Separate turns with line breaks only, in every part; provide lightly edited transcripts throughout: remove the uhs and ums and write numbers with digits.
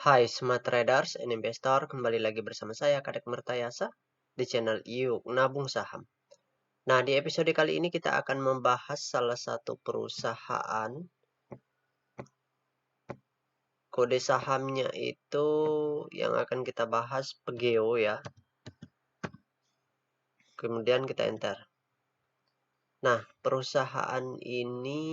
Hai Smart Traders and Investor, kembali lagi bersama saya Kadek Mertayasa di channel Yuk Nabung Saham. Nah, di episode kali ini kita akan membahas salah satu perusahaan. Kode sahamnya itu yang akan kita bahas Pegeo ya. Kemudian kita enter. Nah, perusahaan ini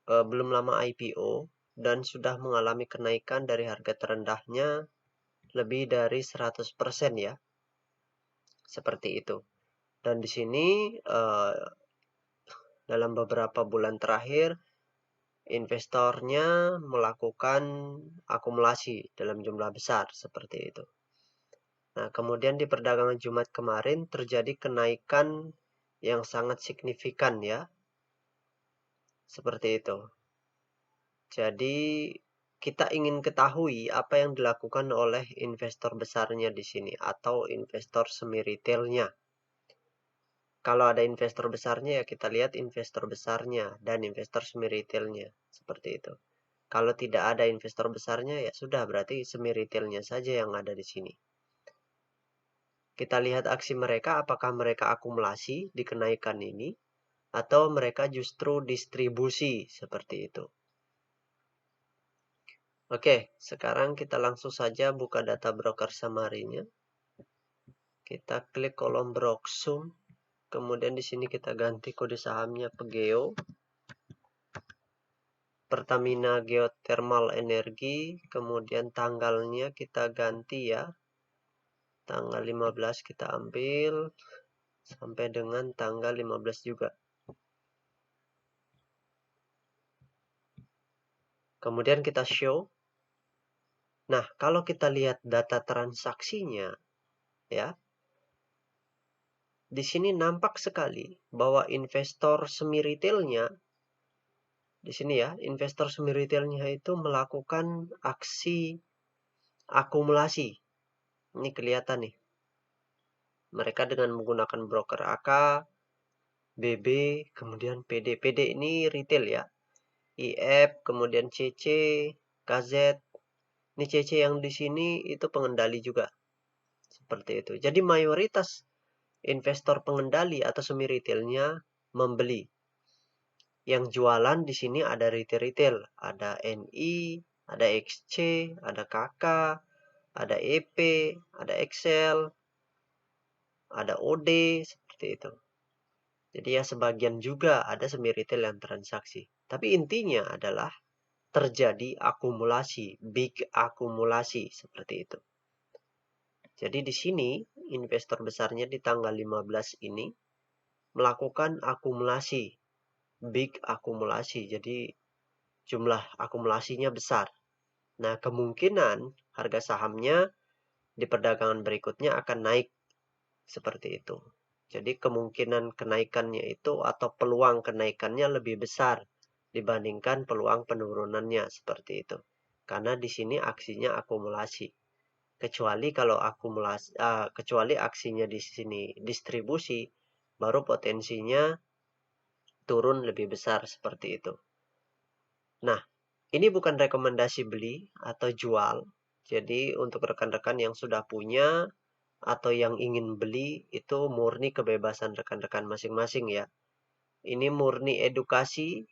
belum lama IPO dan sudah mengalami kenaikan dari harga terendahnya lebih dari 100% ya. Seperti itu. Dan di sini dalam beberapa bulan terakhir investornya melakukan akumulasi dalam jumlah besar seperti itu. Nah, kemudian di perdagangan Jumat kemarin terjadi kenaikan yang sangat signifikan ya. Seperti itu. Jadi kita ingin ketahui apa yang dilakukan oleh investor besarnya di sini atau investor semi retailnya. Kalau ada investor besarnya ya kita lihat investor besarnya dan investor semi retailnya seperti itu. Kalau tidak ada investor besarnya ya sudah berarti semi retailnya saja yang ada di sini. Kita lihat aksi mereka apakah mereka akumulasi di kenaikan ini atau mereka justru distribusi seperti itu. Oke, sekarang kita langsung saja buka data broker summary-nya. Kita klik kolom Broksum. Kemudian di sini kita ganti kode sahamnya Pegeo. Pertamina Geothermal Energi, kemudian tanggalnya kita ganti ya. Tanggal 15 kita ambil sampai dengan tanggal 15 juga. Kemudian kita show. Nah, kalau kita lihat data transaksinya ya. Di sini nampak sekali bahwa investor semi retailnya di sini ya, investor semi retailnya itu melakukan aksi akumulasi. Ini kelihatan nih. Mereka dengan menggunakan broker AK, BB, kemudian PD. PD ini retail ya. IF, kemudian CC, KZ. Ini CC yang di sini itu pengendali juga. Seperti itu. Jadi mayoritas investor pengendali atau semi retailnya membeli. Yang jualan di sini ada retail, ada NI, ada XC, ada KK, ada EP, ada Excel, ada OD, seperti itu. Jadi ya sebagian juga ada semi retail yang transaksi. Tapi intinya adalah terjadi akumulasi, big akumulasi seperti itu. Jadi di sini investor besarnya di tanggal 15 ini melakukan akumulasi, big akumulasi. Jadi jumlah akumulasinya besar. Nah, kemungkinan harga sahamnya di perdagangan berikutnya akan naik seperti itu. Jadi kemungkinan kenaikannya itu atau peluang kenaikannya lebih besar dibandingkan peluang penurunannya seperti itu. Karena di sini aksinya akumulasi. Kecuali kalau kecuali aksinya di sini distribusi, baru potensinya turun lebih besar seperti itu. Nah, ini bukan rekomendasi beli atau jual. Jadi untuk rekan-rekan yang sudah punya atau yang ingin beli itu murni kebebasan rekan-rekan masing-masing ya. Ini murni edukasi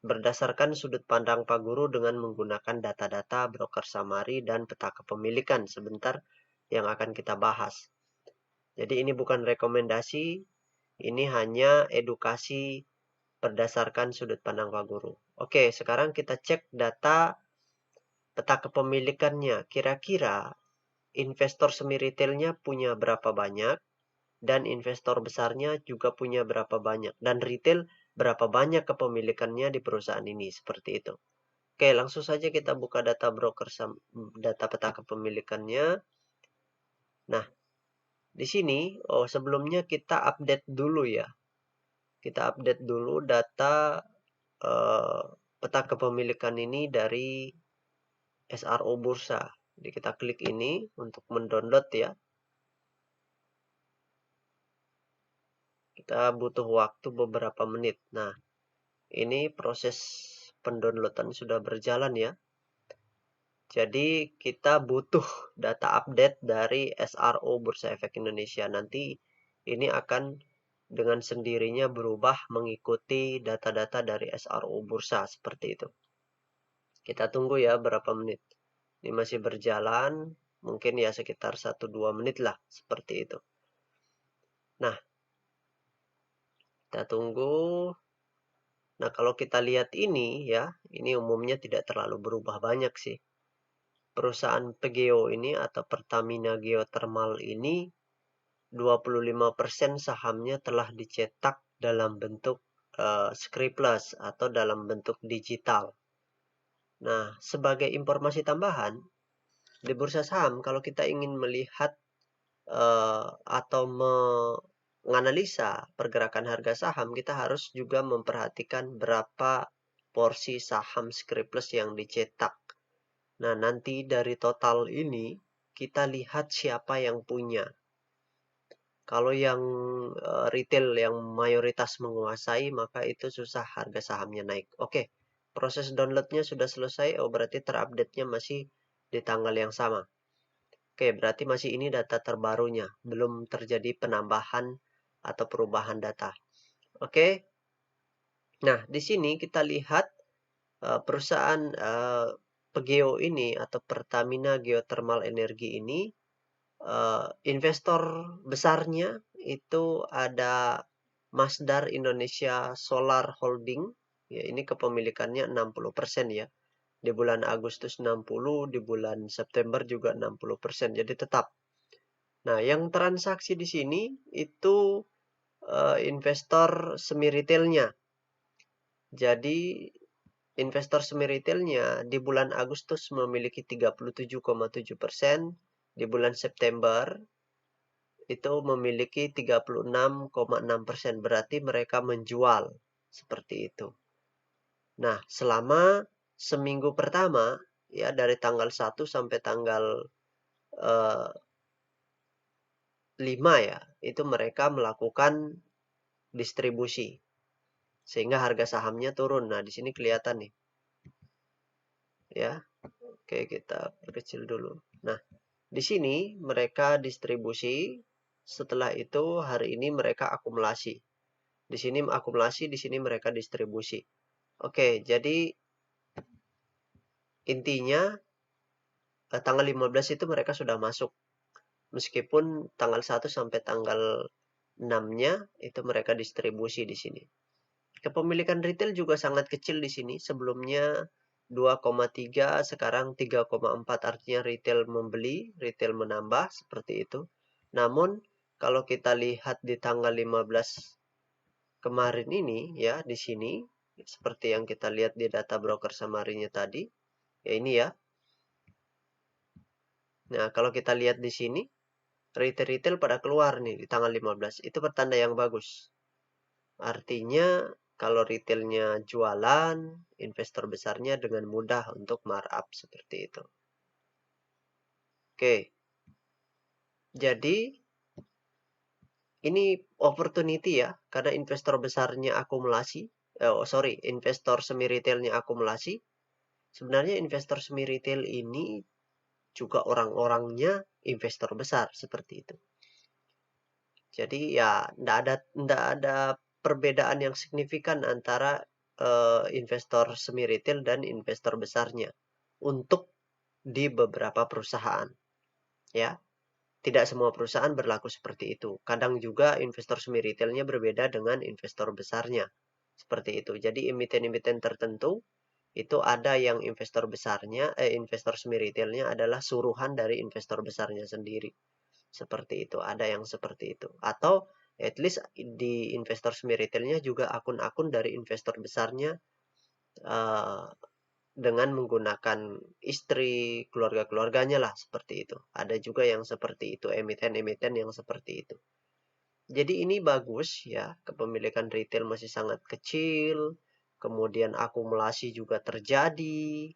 berdasarkan sudut pandang Pak Guru dengan menggunakan data-data broker summary dan peta kepemilikan sebentar yang akan kita bahas. Jadi ini bukan rekomendasi, ini hanya edukasi berdasarkan sudut pandang Pak Guru. Oke, sekarang kita cek data peta kepemilikannya. Kira-kira investor semi retailnya punya berapa banyak dan investor besarnya juga punya berapa banyak. Dan retail berapa banyak kepemilikannya di perusahaan ini. Seperti itu. Oke, langsung saja kita buka data broker, data peta kepemilikannya. Nah, di sini, sebelumnya kita update dulu ya. Kita update dulu data peta kepemilikan ini dari SRO Bursa. Jadi kita klik ini untuk mendownload ya. Kita butuh waktu beberapa menit. Nah, ini proses pendownloadan sudah berjalan ya. Jadi kita butuh data update dari SRO Bursa Efek Indonesia. Nanti ini akan dengan sendirinya berubah mengikuti data-data dari SRO Bursa seperti itu. Kita tunggu ya berapa menit. Ini masih berjalan, mungkin ya sekitar 1-2 menit lah seperti itu. Nah, kita tunggu. Nah, kalau kita lihat ini ya, ini umumnya tidak terlalu berubah banyak sih. Perusahaan PGO ini atau Pertamina Geothermal ini 25% sahamnya telah dicetak dalam bentuk scriptless atau dalam bentuk digital. Nah, sebagai informasi tambahan, di bursa saham kalau kita ingin melihat atau menganalisa pergerakan harga saham, kita harus juga memperhatikan berapa porsi saham scriptless yang dicetak. Nah, nanti dari total ini kita lihat siapa yang punya. Kalau yang retail yang mayoritas menguasai, maka itu susah harga sahamnya naik. Oke, proses downloadnya sudah selesai. Oh, berarti terupdate-nya masih di tanggal yang sama. Oke, berarti masih ini data terbarunya. Belum terjadi penambahan atau perubahan data. Oke. Nah, di sini kita lihat perusahaan PGO ini atau Pertamina Geothermal Energi ini investor besarnya itu ada Masdar Indonesia Solar Holding. Ya, ini kepemilikannya 60% ya. Di bulan Agustus 60, di bulan September juga 60%. Jadi tetap. Nah, yang transaksi di sini itu investor semi retailnya. Jadi investor semi retailnya di bulan Agustus memiliki 37,7%, di bulan September itu memiliki 36,6%. Berarti mereka menjual seperti itu. Nah, selama seminggu pertama ya dari tanggal 1 sampai tanggal 5 ya, itu mereka melakukan distribusi sehingga harga sahamnya turun. Nah, di sini kelihatan nih. Ya. Oke, kita perkecil dulu. Nah, di sini mereka distribusi, setelah itu hari ini mereka akumulasi. Di sini akumulasi, di sini mereka distribusi. Oke, jadi intinya tanggal 15 itu mereka sudah masuk. Meskipun tanggal 1 sampai tanggal 6-nya itu mereka distribusi di sini. Kepemilikan retail juga sangat kecil di sini. Sebelumnya 2,3, sekarang 3,4. Artinya retail membeli, retail menambah seperti itu. Namun kalau kita lihat di tanggal 15 kemarin ini ya di sini seperti yang kita lihat di data broker summary-nya tadi. Ya ini ya. Nah, kalau kita lihat di sini retail pada keluar nih di tanggal 15. Itu pertanda yang bagus. Artinya kalau retailnya jualan, investor besarnya dengan mudah untuk markup seperti itu. Oke. Jadi ini opportunity ya, karena investor besarnya akumulasi. Investor semi retailnya akumulasi. Sebenarnya investor semi retail ini juga orang-orangnya investor besar seperti itu. Jadi ya ndak ada perbedaan yang signifikan antara investor semi retail dan investor besarnya untuk di beberapa perusahaan. Ya, tidak semua perusahaan berlaku seperti itu. Kadang juga investor semi retailnya berbeda dengan investor besarnya. Seperti itu. Jadi emiten-emiten tertentu itu ada yang investor besarnya, investor semi retailnya adalah suruhan dari investor besarnya sendiri. Seperti itu, ada yang seperti itu. Atau at least di investor semi retailnya juga akun-akun dari investor besarnya dengan menggunakan istri, keluarga-keluarganya lah seperti itu. Ada juga yang seperti itu, emiten-emiten yang seperti itu. Jadi ini bagus ya, kepemilikan retail masih sangat kecil, kemudian akumulasi juga terjadi.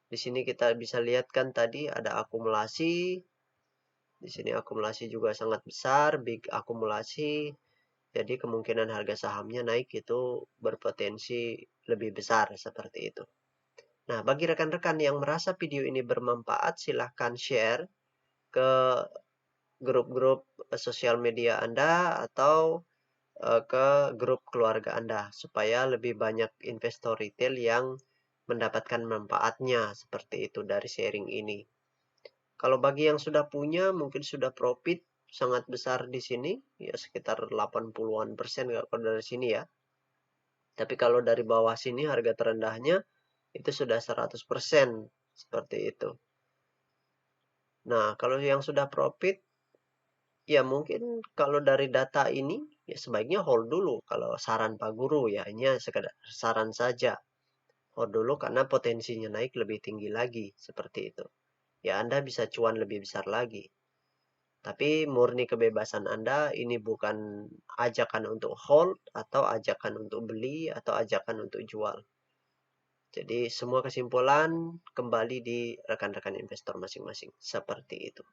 Di sini kita bisa lihat kan tadi ada akumulasi. Di sini akumulasi juga sangat besar, big akumulasi. Jadi kemungkinan harga sahamnya naik itu berpotensi lebih besar seperti itu. Nah, bagi rekan-rekan yang merasa video ini bermanfaat, silahkan share ke grup-grup sosial media Anda atau ke grup keluarga Anda supaya lebih banyak investor retail yang mendapatkan manfaatnya seperti itu dari sharing ini. Kalau bagi yang sudah punya mungkin sudah profit sangat besar di sini, ya sekitar 80-an% kalau dari sini ya. Tapi kalau dari bawah sini harga terendahnya itu sudah 100% seperti itu. Nah, kalau yang sudah profit ya mungkin kalau dari data ini ya sebaiknya hold dulu kalau saran Pak Guru ya, hanya sekedar saran saja. Hold dulu karena potensinya naik lebih tinggi lagi seperti itu. Ya Anda bisa cuan lebih besar lagi. Tapi murni kebebasan Anda, ini bukan ajakan untuk hold atau ajakan untuk beli atau ajakan untuk jual. Jadi semua kesimpulan kembali di rekan-rekan investor masing-masing. Seperti itu.